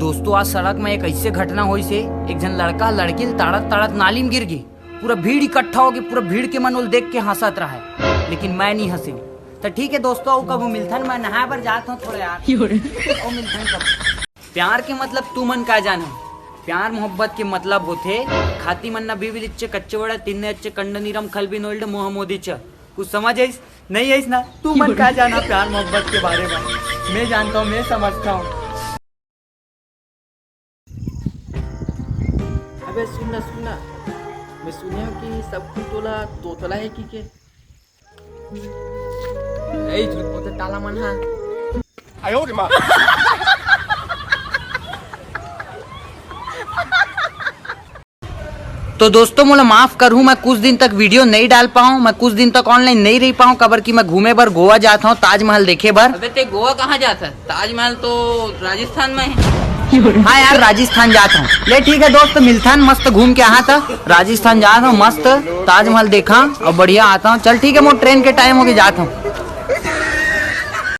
दोस्तों आज सड़क में एक ऐसे घटना हुई से एक जन लड़का लड़की तड़त तड़त नाली में गिर गई। पूरा भीड़ इकट्ठा हो गई, पूरा भीड़ के मनोल देख के हंसत रहा है, लेकिन मैं नहीं हंसी। तो ठीक है दोस्तों, कब मिलथन मैं नहा पर जाता हूँ थोड़ा यार। मिलथन कब प्यार के मतलब तू मन का जाना। प्यार मोहब्बत के मतलब होते खाती मन्ना बीवी इच्चे कच्चे वड़ा तिन्ने अच्छे कंड नीरम खल भी नोल्ड मोह मोदी च। कुछ समझ आइस नहीं आइस ना, तू मन का जाना प्यार मोहब्बत के बारे में। मैं जानता हूँ, मैं समझता हूँ। अबे सुनना सुनना, मैं सुनिया कि सब कुछ तोतला है कि के ए झूठ बोलते ताला मन हा। आयो रे मां। तो दोस्तों मुझे माफ करूँ, मैं कुछ दिन तक वीडियो नहीं डाल पाऊँ, मैं कुछ दिन तक ऑनलाइन नहीं रह पाऊँ। कबर की मैं घूमे बर गोवा जाता हूँ, ताजमहल देखे बर। अबे ते गोवा कहाँ जाता है? ताजमहल तो राजस्थान में है। हाँ यार राजस्थान जाता हूँ। ले ठीक है दोस्त, मिलथन मस्त घूम के आहा था। राजस्थान जाता हूँ, मस्त ताजमहल देखा और बढ़िया आता हूँ। चल ठीक है, मोर ट्रेन के टाइम हो गया, जाता हूँ।